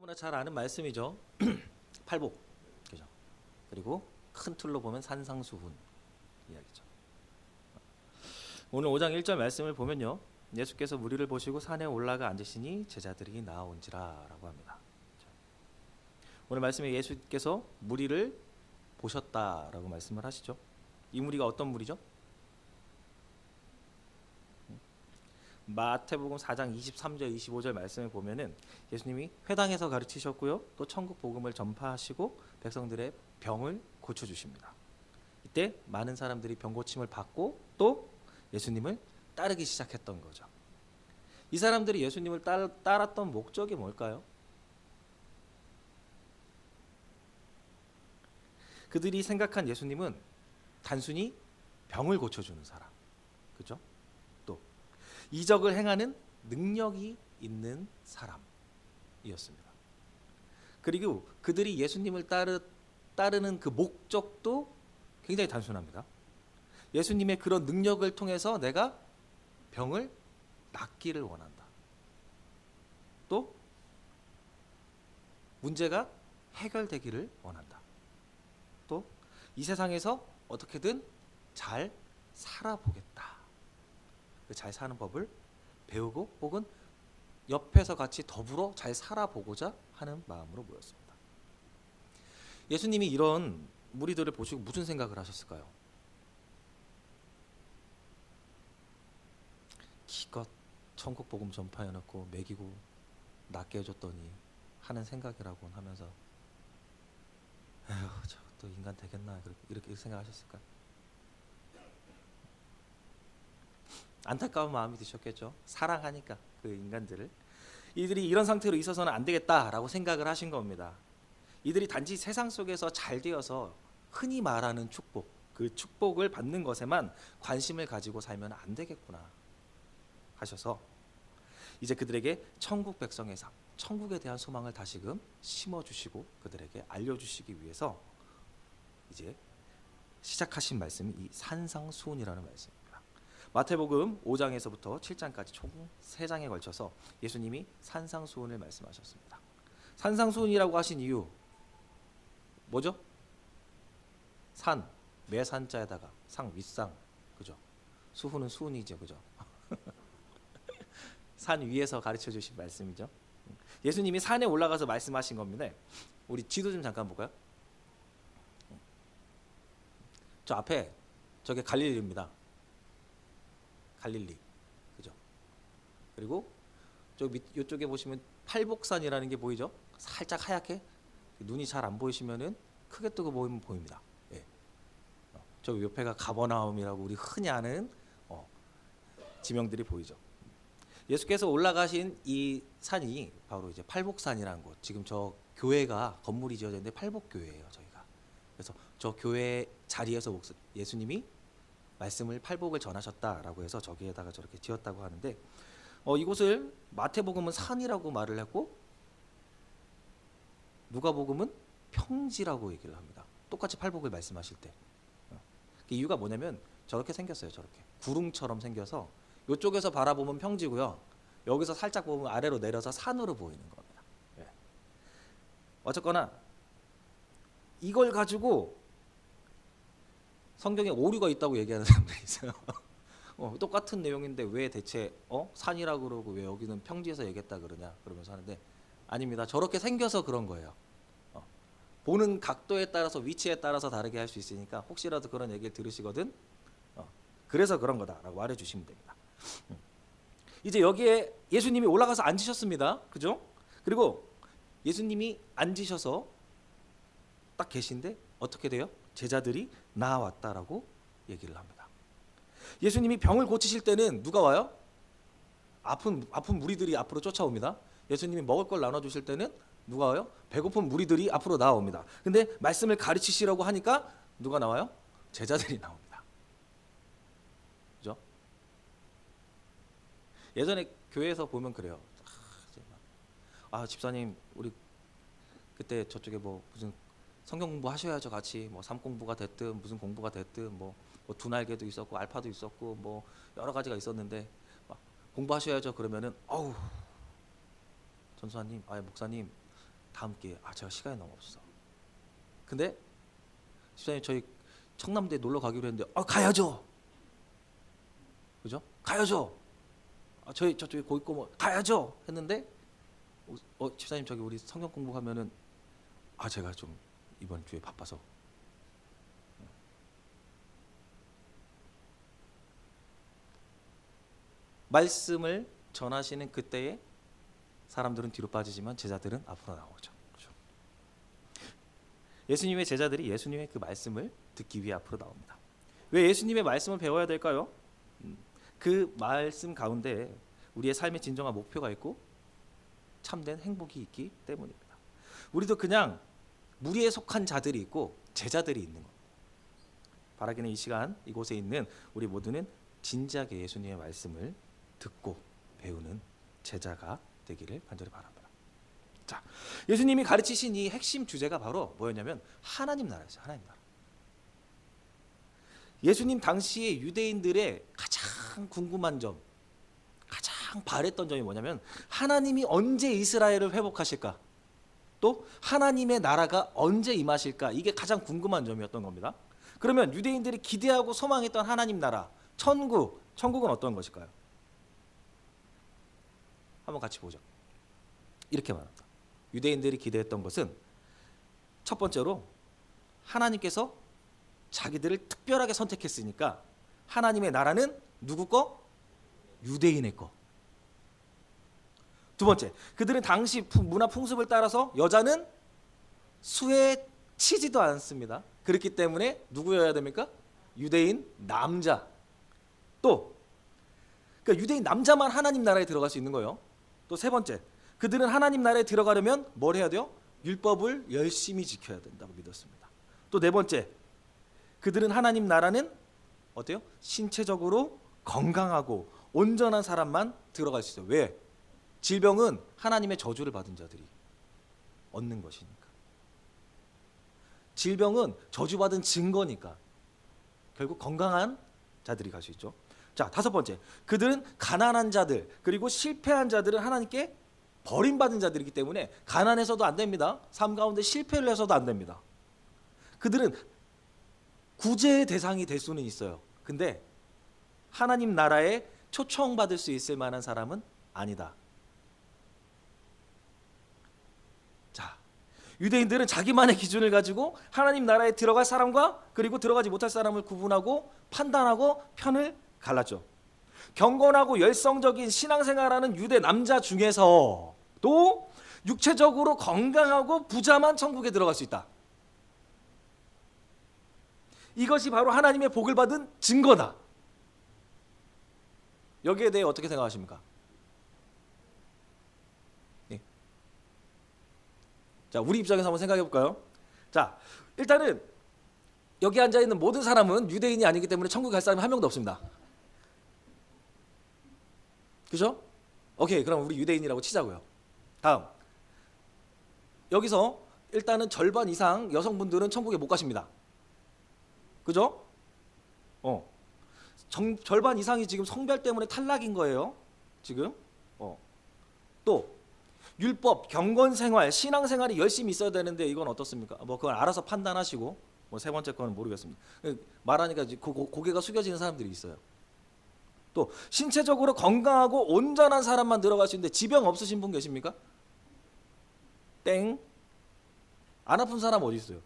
너무나 잘 아는 말씀이죠. 팔복, 그죠? 그리고 큰 틀로 보면 산상수훈 이야기죠. 오늘 5장 1절 말씀을 보면요, 예수께서 무리를 보시고 산에 올라가 앉으시니 제자들이 나아온지라라고 합니다. 오늘 말씀에 예수께서 무리를 보셨다라고 말씀을 하시죠. 이 무리가 어떤 무리죠? 마태복음 4장 23절 25절 말씀을 보면은 예수님이 회당에서 가르치셨고요, 또 천국 복음을 전파하시고 백성들의 병을 고쳐 주십니다. 이때 많은 사람들이 병 고침을 받고 또 예수님을 따르기 시작했던 거죠. 이 사람들이 예수님을 따랐던 목적이 뭘까요? 그들이 생각한 예수님은 단순히 병을 고쳐주는 사람, 그죠? 또 이적을 행하는 능력이 있는 사람이었습니다. 그리고 그들이 예수님을 따르는 그 목적도 굉장히 단순합니다. 예수님의 그런 능력을 통해서 내가 병을 낫기를 원한다. 또 문제가 해결되기를 원한다. 또 이 세상에서 어떻게든 잘 살아보겠다. 그 잘 사는 법을 배우고 혹은 옆에서 같이 더불어 잘 살아보고자 하는 마음으로 모였습니다. 예수님이 이런 무리들을 보시고 무슨 생각을 하셨을까요? 기껏 천국 복음 전파해놓고 먹이고 낫게 해줬더니 하는 생각이라고 하면서 에휴, 저것도 인간 되겠나 이렇게 생각하셨을까요? 안타까운 마음이 드셨겠죠. 사랑하니까 그 인간들을. 이들이 이런 상태로 있어서는 안 되겠다라고 생각을 하신 겁니다. 이들이 단지 세상 속에서 잘 되어서 흔히 말하는 축복, 그 축복을 받는 것에만 관심을 가지고 살면 안 되겠구나 하셔서 이제 그들에게 천국 백성의 삶, 천국에 대한 소망을 다시금 심어주시고 그들에게 알려주시기 위해서 이제 시작하신 말씀이 이 산상수훈이라는 말씀입니다. 마태복음 5장에서부터 7장까지 총 3장에 걸쳐서 예수님이 산상수훈을 말씀하셨습니다. 산상수훈이라고 하신 이유 뭐죠? 산, 매산자에다가 상, 윗상, 그죠? 수훈은 수훈이죠, 그죠? 산 위에서 가르쳐 주신 말씀이죠. 예수님이 산에 올라가서 말씀하신 겁니다. 우리 지도 좀 잠깐 볼까요? 저 앞에 저게 갈릴리입니다. 갈릴리, 그죠? 그리고 이쪽에 보시면 팔복산이라는 게 보이죠? 살짝 하얗게 눈이 잘 안 보이시면은 크게 뜨고 보이면 보입니다. 예. 저 옆에가 가버나움이라고 우리 흔히 아는 지명들이 보이죠. 예수께서 올라가신 이 산이 바로 이제 팔복산이라는 곳. 지금 저 교회가 건물이 지어져 있는데 팔복교회예요, 저희가. 그래서 저 교회 자리에서 예수님이 말씀을 팔복을 전하셨다라고 해서 저기에다가 저렇게 지었다고 하는데 이곳을 마태복음은 산이라고 말을 했고 누가복음은 평지라고 얘기를 합니다. 똑같이 팔복을 말씀하실 때. 그 이유가 뭐냐면 저렇게 생겼어요. 저렇게 구름처럼 생겨서 이쪽에서 바라보면 평지고요. 여기서 살짝 보면 아래로 내려서 산으로 보이는 겁니다. 예. 어쨌거나 이걸 가지고 성경에 오류가 있다고 얘기하는 사람들이 있어요. 똑같은 내용인데 왜 대체 산이라고 그러고 왜 여기는 평지에서 얘기했다 그러냐 그러면서 하는데 아닙니다. 저렇게 생겨서 그런 거예요. 보는 각도에 따라서 위치에 따라서 다르게 할 수 있으니까 혹시라도 그런 얘기를 들으시거든 그래서 그런 거다라고 말해주시면 됩니다. 이제 여기에 예수님이 올라가서 앉으셨습니다. 그죠? 그리고 예수님이 앉으셔서 딱 계신데 어떻게 돼요? 제자들이 나왔다라고 얘기를 합니다. 예수님이 병을 고치실 때는 누가 와요? 아픈 무리들이 앞으로 쫓아옵니다. 예수님이 먹을 걸 나눠주실 때는 누가 와요? 배고픈 무리들이 앞으로 나옵니다. 근데 말씀을 가르치시라고 하니까 누가 나와요? 제자들이 나옵니다. 그죠? 예전에 교회에서 보면 그래요. 집사님 우리 그때 저쪽에 뭐 무슨 성경 공부 하셔야죠. 같이 뭐 삶 공부가 됐든 무슨 공부가 됐든 뭐 두날개도 있었고 알파도 있었고 뭐 여러 가지가 있었는데 공부하셔야죠. 그러면은 전수사님, 목사님 다음 기회에 제가 시간이 너무 없어. 근데 집사님 저희 청남대 놀러 가기로 했는데 가야죠. 그죠? 가야죠. 저쪽에 거기 거 뭐 가야죠. 했는데 집사님 저기 우리 성경 공부하면은 제가 좀 이번 주에 바빠서. 말씀을 전하시는 그때에 사람들은 뒤로 빠지지만 제자들은 앞으로 나오죠. 그렇죠? 예수님의 제자들이 예수님의 그 말씀을 듣기 위해 앞으로 나옵니다. 왜 예수님의 말씀을 배워야 될까요? 그 말씀 가운데 우리의 삶의 진정한 목표가 있고 참된 행복이 있기 때문입니다. 우리도 그냥 무리에 속한 자들이 있고 제자들이 있는 겁니다. 바라기는 이 시간 이곳에 있는 우리 모두는 진지하게 예수님의 말씀을 듣고 배우는 제자가 되기를 간절히 바랍니다. 자, 예수님이 가르치신 이 핵심 주제가 바로 뭐였냐면 하나님 나라였어요. 하나님 나라. 예수님 당시에 유대인들의 가장 궁금한 점, 가장 바랬던 점이 뭐냐면 하나님이 언제 이스라엘을 회복하실까? 또 하나님의 나라가 언제 임하실까? 이게 가장 궁금한 점이었던 겁니다. 그러면 유대인들이 기대하고 소망했던 하나님 나라, 천국은 어떤 것일까요? 한번 같이 보죠. 이렇게 말합니다. 유대인들이 기대했던 것은 첫 번째로 하나님께서 자기들을 특별하게 선택했으니까 하나님의 나라는 누구 거? 유대인의 거. 두 번째, 그들은 당시 문화 풍습을 따라서 여자는 수에 치지도 않습니다. 그렇기 때문에 누구여야 됩니까? 유대인 남자. 또 그러니까 유대인 남자만 하나님 나라에 들어갈 수 있는 거예요. 또 세 번째, 그들은 하나님 나라에 들어가려면 뭘 해야 돼요? 율법을 열심히 지켜야 된다고 믿었습니다. 또 네 번째, 그들은 하나님 나라는 어때요? 신체적으로 건강하고 온전한 사람만 들어갈 수 있어요. 왜? 질병은 하나님의 저주를 받은 자들이 얻는 것이니까. 질병은 저주받은 증거니까. 결국 건강한 자들이 갈 수 있죠. 자, 다섯 번째, 그들은 가난한 자들 그리고 실패한 자들은 하나님께 버림받은 자들이기 때문에 가난해서도 안 됩니다. 삶 가운데 실패를 해서도 안 됩니다. 그들은 구제의 대상이 될 수는 있어요. 근데 하나님 나라에 초청받을 수 있을 만한 사람은 아니다. 자, 유대인들은 자기만의 기준을 가지고 하나님 나라에 들어갈 사람과 그리고 들어가지 못할 사람을 구분하고 판단하고 편을 갈랐죠. 경건하고 열성적인 신앙생활하는 유대 남자 중에서 또 육체적으로 건강하고 부자만 천국에 들어갈 수 있다. 이것이 바로 하나님의 복을 받은 증거다. 여기에 대해 어떻게 생각하십니까? 네. 자, 우리 입장에서 한번 생각해 볼까요? 자, 일단은 여기 앉아 있는 모든 사람은 유대인이 아니기 때문에 천국 갈 사람이 한 명도 없습니다. 그죠? 오케이, 그럼 우리 유대인이라고 치자고요. 다음, 여기서 일단은 절반 이상 여성분들은 천국에 못 가십니다. 그죠? 절반 이상이 지금 성별 때문에 탈락인 거예요. 지금. 또 율법, 경건생활, 신앙생활이 열심히 있어야 되는데 이건 어떻습니까? 뭐 그걸 알아서 판단하시고 뭐 세 번째 거는 모르겠습니다. 말하니까 고개가 숙여지는 사람들이 있어요. 또 신체적으로 건강하고 온전한 사람만 들어갈 수 있는데 지병 없으신 분 계십니까? 땡. 안 아픈 사람 어디 있어요?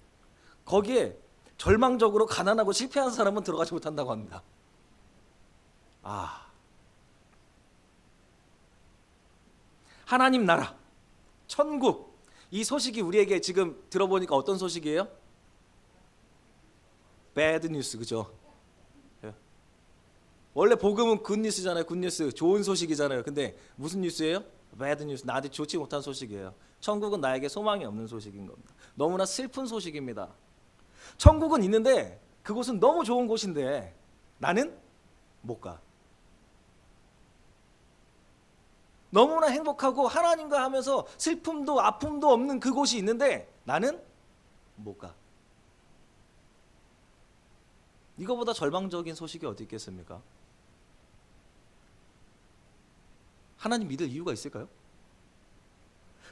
거기에 절망적으로 가난하고 실패한 사람은 들어가지 못한다고 합니다. 하나님 나라, 천국, 이 소식이 우리에게 지금 들어보니까 어떤 소식이에요? 배드 뉴스, 그죠? 원래 복음은 굿뉴스잖아요. 굿뉴스, 좋은 소식이잖아요. 근데 무슨 뉴스예요? 배드 뉴스, 나한테 좋지 못한 소식이에요. 천국은 나에게 소망이 없는 소식인 겁니다. 너무나 슬픈 소식입니다. 천국은 있는데 그곳은 너무 좋은 곳인데 나는 못 가. 너무나 행복하고 하나님과 하면서 슬픔도 아픔도 없는 그곳이 있는데 나는 못 가. 이거보다 절망적인 소식이 어디 있겠습니까? 하나님 믿을 이유가 있을까요?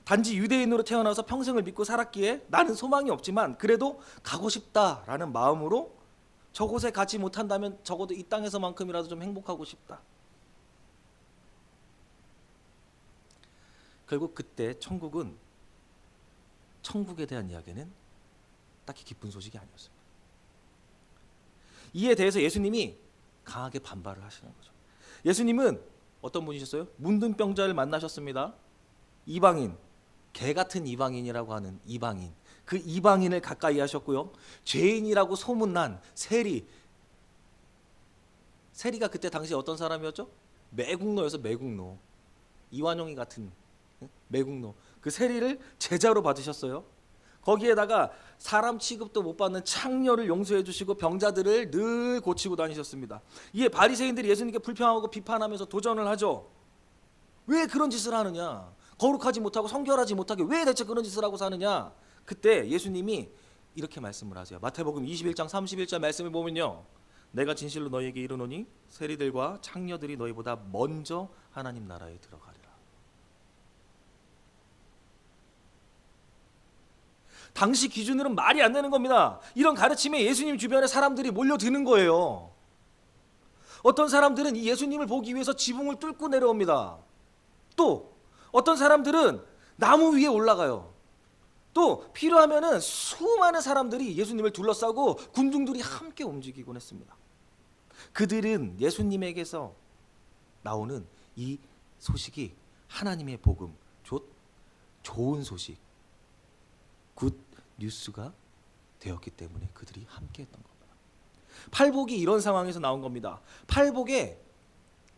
단지 유대인으로 태어나서 평생을 믿고 살았기에 나는 소망이 없지만 그래도 가고 싶다라는 마음으로 저곳에 가지 못한다면 적어도 이 땅에서만큼이라도 좀 행복하고 싶다. 결국 그때 천국에 대한 이야기는 딱히 기쁜 소식이 아니었습니다. 이에 대해서 예수님이 강하게 반발을 하시는 거죠. 예수님은 어떤 분이셨어요? 문둥병자를 만나셨습니다. 이방인, 개 같은 이방인이라고 하는 이방인, 그 이방인을 가까이 하셨고요. 죄인이라고 소문난 세리가 그때 당시 어떤 사람이었죠? 매국노여서 매국노, 이완용이 같은 매국노, 그 세리를 제자로 받으셨어요. 거기에다가 사람 취급도 못 받는 창녀를 용서해 주시고 병자들을 늘 고치고 다니셨습니다. 이에 바리새인들이 예수님께 불평하고 비판하면서 도전을 하죠. 왜 그런 짓을 하느냐? 거룩하지 못하고 성결하지 못하게 왜 대체 그런 짓을 하고 사느냐? 그때 예수님이 이렇게 말씀을 하세요. 마태복음 21장 31절 말씀을 보면요, 내가 진실로 너희에게 이르노니 세리들과 창녀들이 너희보다 먼저 하나님 나라에 들어가리라. 당시 기준으로는 말이 안 되는 겁니다. 이런 가르침에 예수님 주변에 사람들이 몰려드는 거예요. 어떤 사람들은 이 예수님을 보기 위해서 지붕을 뚫고 내려옵니다. 또 어떤 사람들은 나무 위에 올라가요. 또 필요하면은 수많은 사람들이 예수님을 둘러싸고 군중들이 함께 움직이곤 했습니다. 그들은 예수님에게서 나오는 이 소식이 하나님의 복음, 좋은 소식, 굿 뉴스가 되었기 때문에 그들이 함께 했던 겁니다. 팔복이 이런 상황에서 나온 겁니다. 팔복의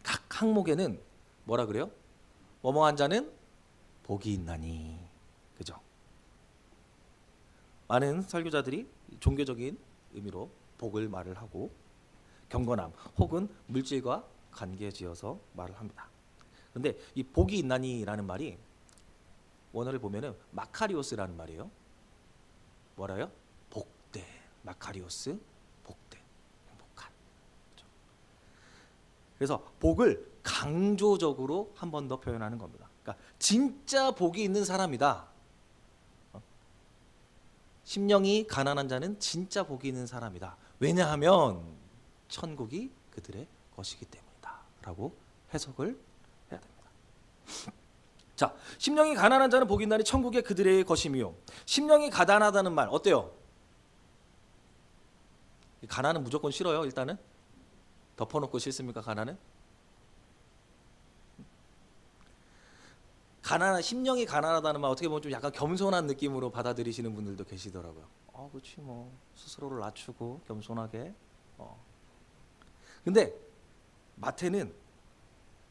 각 항목에는 뭐라 그래요? 뭐뭐한 자는 복이 있나니. 그죠? 많은 설교자들이 종교적인 의미로 복을 말을 하고 경건함 혹은 물질과 관계지어서 말을 합니다. 그런데 이 복이 있나니라는 말이 원어를 보면은 마카리오스라는 말이에요. 뭐라요? 복대, 마카리오스, 복대, 행복한. 그렇죠? 그래서 복을 강조적으로 한 번 더 표현하는 겁니다. 그러니까 진짜 복이 있는 사람이다. 심령이 가난한 자는 진짜 복이 있는 사람이다. 왜냐하면 천국이 그들의 것이기 때문이다. 라고 해석을 해야 됩니다. 자, 심령이 가난한 자는 복이 있나니 천국이 그들의 것이며, 심령이 가난하다는 말 어때요? 가난은 무조건 싫어요. 일단은 덮어놓고 싫습니까? 가난은? 심령이 가난하다는 말 어떻게 보면 좀 약간 겸손한 느낌으로 받아들이시는 분들도 계시더라고요. 그렇지 뭐 스스로를 낮추고 겸손하게. 근데 마태는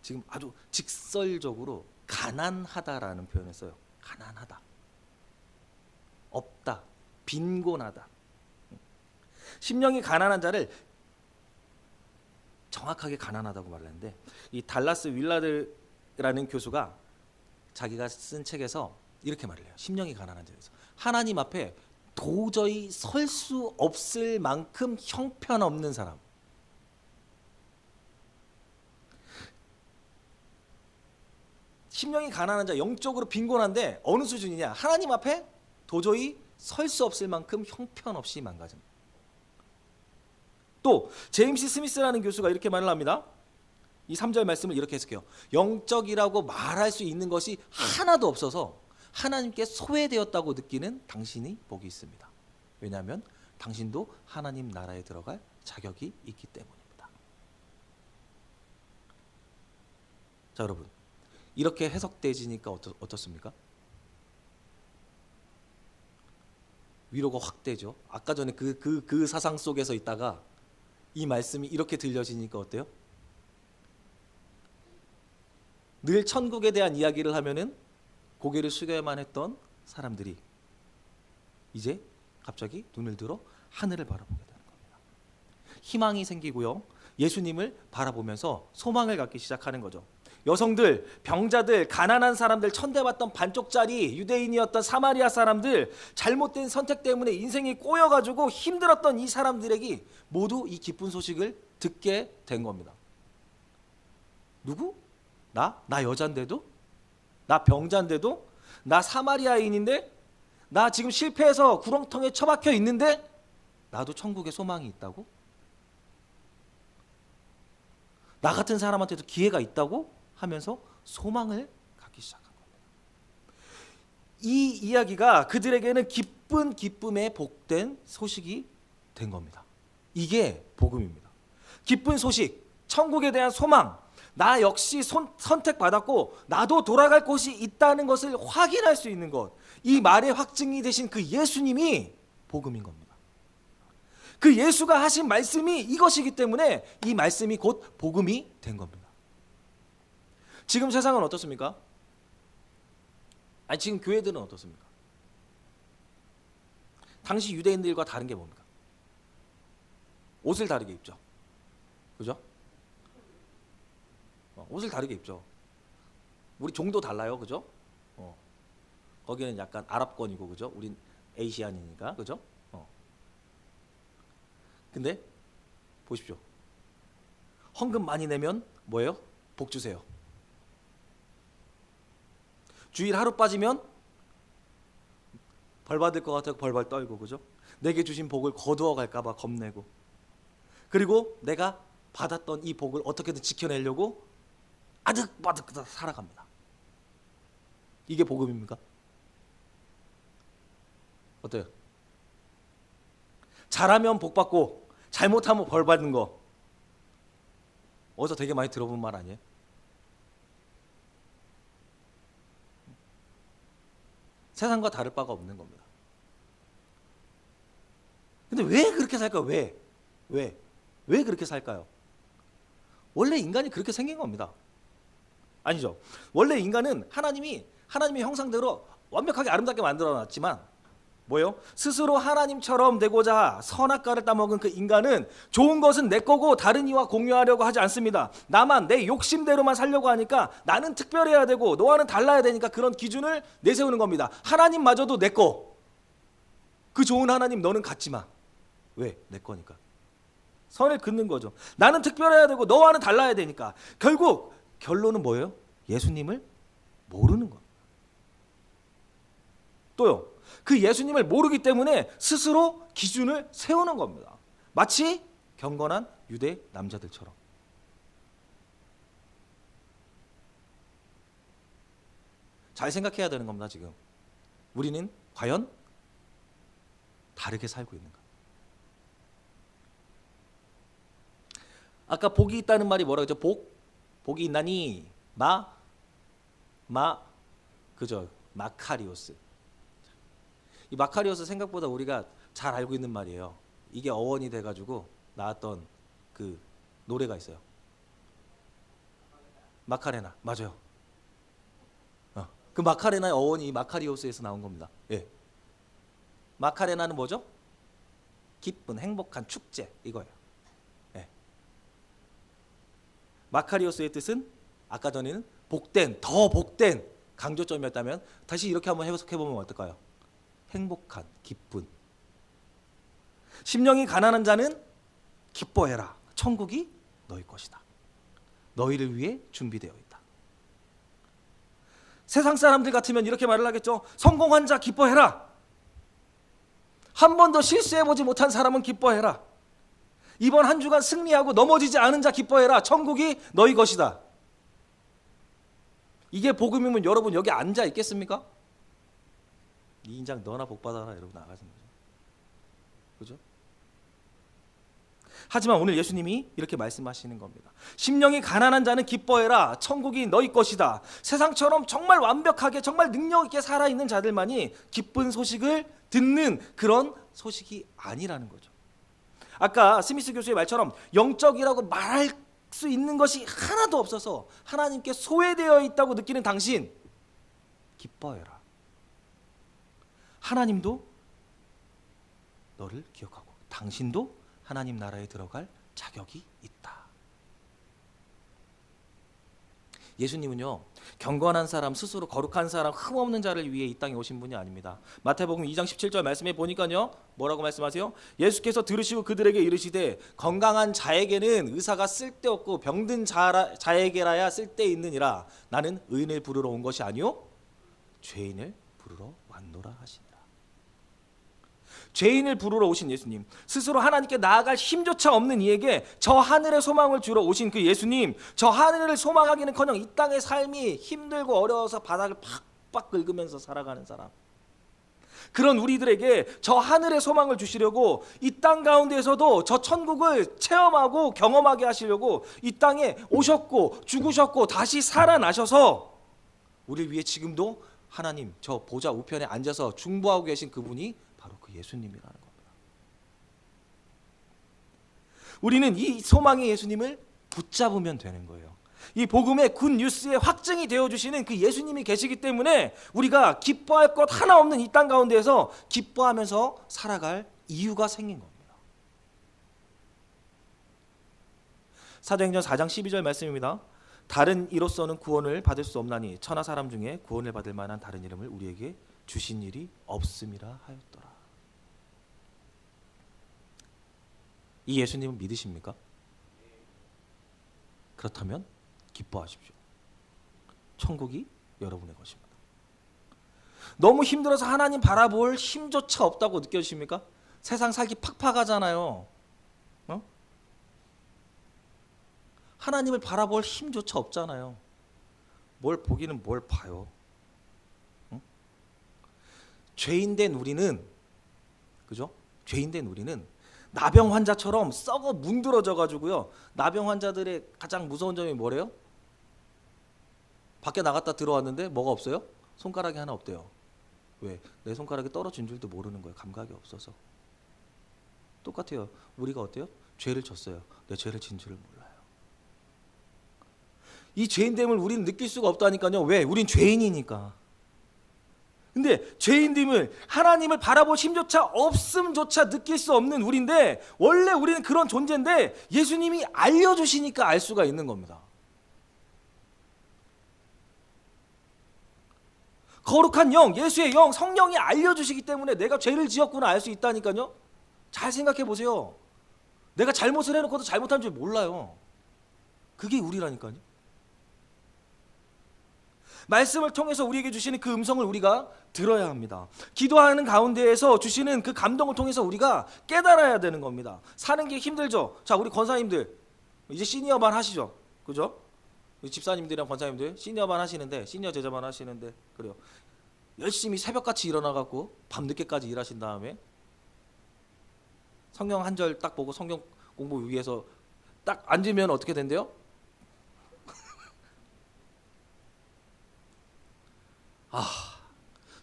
지금 아주 직설적으로 가난하다라는 표현을 써요. 가난하다, 없다, 빈곤하다. 심령이 가난한 자를 정확하게 가난하다고 말했는데, 이 달라스 윌라드라는 교수가 자기가 쓴 책에서 이렇게 말을 해요. 심령이 가난한 자에서 하나님 앞에 도저히 설 수 없을 만큼 형편없는 사람. 심령이 가난한 자, 영적으로 빈곤한데 어느 수준이냐? 하나님 앞에 도저히 설 수 없을 만큼 형편없이 망가집니다. 또 제임스 스미스라는 교수가 이렇게 말을 합니다. 이 3절 말씀을 이렇게 해석해요. 영적이라고 말할 수 있는 것이 하나도 없어서 하나님께 소외되었다고 느끼는 당신이 복이 있습니다. 왜냐하면 당신도 하나님 나라에 들어갈 자격이 있기 때문입니다. 자, 여러분, 이렇게 해석되지니까 어떻습니까? 위로가 확 되죠. 아까 전에 그 사상 속에서 있다가 이 말씀이 이렇게 들려지니까 어때요? 늘 천국에 대한 이야기를 하면은 고개를 숙여야만 했던 사람들이 이제 갑자기 눈을 들어 하늘을 바라보게 되는 겁니다. 희망이 생기고요. 예수님을 바라보면서 소망을 갖기 시작하는 거죠. 여성들, 병자들, 가난한 사람들, 천대받던 반쪽짜리 유대인이었던 사마리아 사람들, 잘못된 선택 때문에 인생이 꼬여가지고 힘들었던 이 사람들에게 모두 이 기쁜 소식을 듣게 된 겁니다. 누구? 나 여잔데도? 나 병자인데도? 나 사마리아인인데 나 지금 실패해서 구렁텅이에 처박혀 있는데 나도 천국에 소망이 있다고? 나 같은 사람한테도 기회가 있다고 하면서 소망을 갖기 시작한 겁니다. 이 이야기가 그들에게는 기쁜 기쁨에 복된 소식이 된 겁니다. 이게 복음입니다. 기쁜 소식, 천국에 대한 소망, 나 역시 선택받았고 나도 돌아갈 곳이 있다는 것을 확인할 수 있는 것, 이 말의 확증이 되신 그 예수님이 복음인 겁니다. 그 예수가 하신 말씀이 이것이기 때문에 이 말씀이 곧 복음이 된 겁니다. 지금 세상은 어떻습니까? 아니 지금 교회들은 어떻습니까? 당시 유대인들과 다른 게 뭡니까? 옷을 다르게 입죠. 그죠? 옷을 다르게 입죠. 우리 종도 달라요. 그죠? 거기는 약간 아랍권이고 그죠? 우린 에이시안이니까. 그죠? 근데 보십시오. 헌금 많이 내면 뭐예요? 복 주세요. 주일 하루 빠지면 벌 받을 것 같아서 벌벌 떨고 그죠? 내게 주신 복을 거두어 갈까 봐 겁내고, 그리고 내가 받았던 이 복을 어떻게든 지켜내려고 아득바득 살아갑니다. 이게 복음입니까? 어때요? 잘하면 복 받고 잘못하면 벌 받는 거, 어디서 되게 많이 들어본 말 아니에요? 세상과 다를 바가 없는 겁니다. 근데 왜 그렇게 살까요? 왜 그렇게 살까요? 원래 인간이 그렇게 생긴 겁니다. 아니죠. 원래 인간은 하나님의 형상대로 완벽하게 아름답게 만들어놨지만 뭐예요? 스스로 하나님처럼 되고자 선악과를 따먹은 그 인간은 좋은 것은 내 거고 다른 이와 공유하려고 하지 않습니다. 나만 내 욕심대로만 살려고 하니까 나는 특별해야 되고 너와는 달라야 되니까 그런 기준을 내세우는 겁니다. 하나님마저도 내 거. 그 좋은 하나님 너는 갖지 마. 왜? 내 거니까. 선을 긋는 거죠. 나는 특별해야 되고 너와는 달라야 되니까. 결국 결론은 뭐예요? 예수님을 모르는 겁니다. 또요. 그 예수님을 모르기 때문에 스스로 기준을 세우는 겁니다. 마치 경건한 유대 남자들처럼. 잘 생각해야 되는 겁니다. 지금 우리는 과연 다르게 살고 있는가? 아까 복이 있다는 말이 뭐라고 했죠? 복이 있나니 그죠? 마카리오스. 이 마카리오스 생각보다 우리가 잘 알고 있는 말이에요. 이게 어원이 돼가지고 나왔던 그 노래가 있어요. 마카레나. 맞아요. 그 마카레나의 어원이 마카리오스에서 나온 겁니다. 예. 마카레나는 뭐죠? 기쁜, 행복한 축제 이거예요. 예. 마카리오스의 뜻은 아까 전에는 복된, 더 복된 강조점이었다면 다시 이렇게 한번 해석해보면 어떨까요? 행복한, 기쁜. 심령이 가난한 자는 기뻐해라. 천국이 너희 것이다. 너희를 위해 준비되어 있다. 세상 사람들 같으면 이렇게 말을 하겠죠. 성공한 자 기뻐해라. 한 번도 실수해보지 못한 사람은 기뻐해라. 이번 한 주간 승리하고 넘어지지 않은 자 기뻐해라. 천국이 너희 것이다. 이게 복음이면 여러분 여기 앉아 있겠습니까? 이 인장 너나 복 받아라 이러고 나가는 거죠. 그죠? 하지만 오늘 예수님이 이렇게 말씀하시는 겁니다. 심령이 가난한 자는 기뻐해라. 천국이 너희 것이다. 세상처럼 정말 완벽하게 정말 능력 있게 살아있는 자들만이 기쁜 소식을 듣는 그런 소식이 아니라는 거죠. 아까 스미스 교수의 말처럼 영적이라고 말할 수 있는 것이 하나도 없어서 하나님께 소외되어 있다고 느끼는 당신, 기뻐해라. 하나님도 너를 기억하고 당신도 하나님 나라에 들어갈 자격이 있다. 예수님은요, 경건한 사람, 스스로 거룩한 사람, 흠없는 자를 위해 이 땅에 오신 분이 아닙니다. 마태복음 2장 17절 말씀에 보니까요, 뭐라고 말씀하세요? 예수께서 들으시고 그들에게 이르시되 건강한 자에게는 의사가 쓸데없고 병든 자에게라야 쓸데있느니라. 나는 의인을 부르러 온 것이 아니요 죄인을 부르러 왔노라 하시니라. 죄인을 부르러 오신 예수님, 스스로 하나님께 나아갈 힘조차 없는 이에게 저 하늘의 소망을 주러 오신 그 예수님, 저 하늘을 소망하기는커녕 이 땅의 삶이 힘들고 어려워서 바닥을 팍팍 긁으면서 살아가는 사람, 그런 우리들에게 저 하늘의 소망을 주시려고 이 땅 가운데에서도 저 천국을 체험하고 경험하게 하시려고 이 땅에 오셨고 죽으셨고 다시 살아나셔서 우리를 위해 지금도 하나님 저 보좌 우편에 앉아서 중보하고 계신 그분이 바로 그 예수님이라는 겁니다. 우리는 이 소망의 예수님을 붙잡으면 되는 거예요. 이 복음의 굿 뉴스의 확증이 되어주시는 그 예수님이 계시기 때문에 우리가 기뻐할 것 하나 없는 이 땅 가운데에서 기뻐하면서 살아갈 이유가 생긴 겁니다. 사도행전 4장 12절 말씀입니다. 다른 이로서는 구원을 받을 수 없나니 천하 사람 중에 구원을 받을 만한 다른 이름을 우리에게 주신 일이 없음이라 하였더라. 이 예수님은 믿으십니까? 그렇다면 기뻐하십시오. 천국이 여러분의 것입니다. 너무 힘들어서 하나님 바라볼 힘조차 없다고 느껴지십니까? 세상 살기 팍팍하잖아요. 하나님을 바라볼 힘조차 없잖아요. 뭘 보기는 뭘 봐요. 죄인된 우리는, 그죠? 죄인된 우리는 나병 환자처럼 썩어 문드러져 가지고요. 나병 환자들의 가장 무서운 점이 뭐래요? 밖에 나갔다 들어왔는데 뭐가 없어요? 손가락이 하나 없대요. 왜? 내 손가락이 떨어진 줄도 모르는 거예요. 감각이 없어서. 똑같아요. 우리가 어때요? 죄를 졌어요. 내 죄를 진 줄을 몰라요. 이 죄인됨을 우리는 느낄 수가 없다니까요. 왜? 우린 죄인이니까. 근데 죄인됨을, 하나님을 바라볼 힘조차 없음조차 느낄 수 없는 우리인데, 원래 우리는 그런 존재인데 예수님이 알려주시니까 알 수가 있는 겁니다. 거룩한 영, 예수의 영, 성령이 알려주시기 때문에 내가 죄를 지었구나 알 수 있다니까요. 잘 생각해 보세요. 내가 잘못을 해놓고도 잘못한 줄 몰라요. 그게 우리라니까요. 말씀을 통해서 우리에게 주시는 그 음성을 우리가 들어야 합니다. 기도하는 가운데에서 주시는 그 감동을 통해서 우리가 깨달아야 되는 겁니다. 사는 게 힘들죠. 자, 우리 권사님들 이제 시니어반 하시죠. 그죠? 집사님들이랑 권사님들 시니어반 하시는데, 시니어 제자반 하시는데, 그래요. 열심히 새벽같이 일어나갖고 밤늦게까지 일하신 다음에 성경 한 절 딱 보고 성경 공부 위해서 딱 앉으면 어떻게 된대요?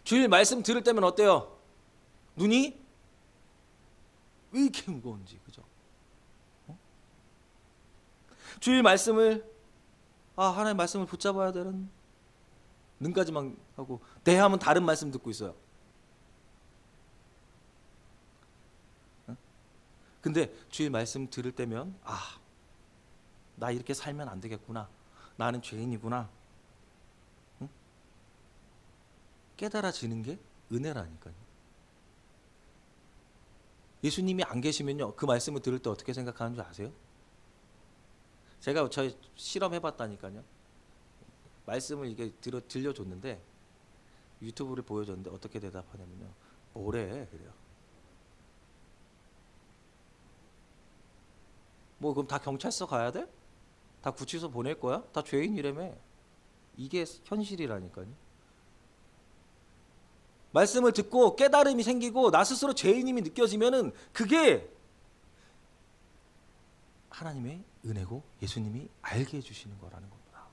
주일 말씀 들을 때면 어때요? 눈이 왜 이렇게 무거운지, 그죠? 주일 말씀을, 하나님 말씀을 붙잡아야 되는 눈까지만 하고 대하면 다른 말씀 듣고 있어요. 근데 주일 말씀 들을 때면 나 이렇게 살면 안 되겠구나. 나는 죄인이구나. 깨달아지는 게 은혜라니까요. 예수님이 안 계시면요, 그 말씀을 들을 때 어떻게 생각하는 줄 아세요? 제가 저희 실험해봤다니까요. 말씀을 이게 들려줬는데, 유튜브를 보여줬는데 어떻게 대답하냐면요, 뭐래 그래요. 뭐 그럼 다 경찰서 가야 돼? 다 구치소 보낼 거야? 다 죄인이라며. 이게 현실이라니까요. 말씀을 듣고 깨달음이 생기고 나 스스로 죄인임이 느껴지면은 그게 하나님의 은혜고 예수님이 알게 해주시는 거라는 겁니다.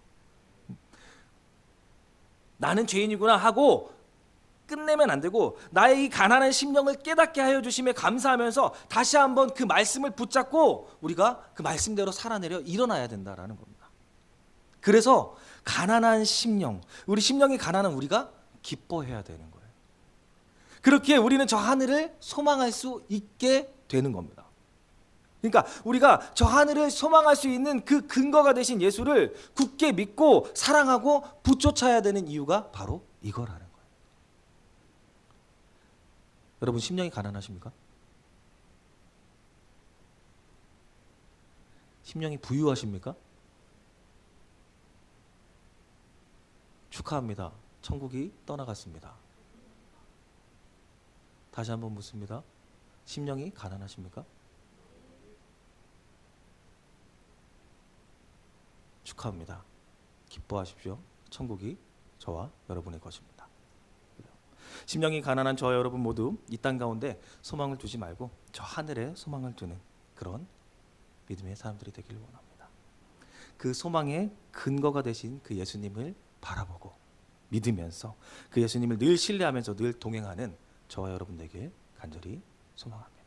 나는 죄인이구나 하고 끝내면 안 되고, 나의 이 가난한 심령을 깨닫게 하여 주심에 감사하면서 다시 한번 그 말씀을 붙잡고 우리가 그 말씀대로 살아내려 일어나야 된다라는 겁니다. 그래서 가난한 심령, 우리 심령이 가난한 우리가 기뻐해야 되는 거예요. 그렇게 우리는 저 하늘을 소망할 수 있게 되는 겁니다. 그러니까 우리가 저 하늘을 소망할 수 있는 그 근거가 되신 예수를 굳게 믿고 사랑하고 붙쫓아야 되는 이유가 바로 이거라는 거예요. 여러분, 심령이 가난하십니까? 심령이 부유하십니까? 축하합니다. 천국이 떠나갔습니다. 다시 한번 묻습니다. 심령이 가난하십니까? 축하합니다. 기뻐하십시오. 천국이 저와 여러분의 것입니다. 심령이 가난한 저와 여러분 모두 이 땅 가운데 소망을 두지 말고 저 하늘에 소망을 두는 그런 믿음의 사람들이 되길 원합니다. 그 소망의 근거가 되신 그 예수님을 바라보고 믿으면서 그 예수님을 늘 신뢰하면서 늘 동행하는 저와 여러분 되길 간절히 소망합니다.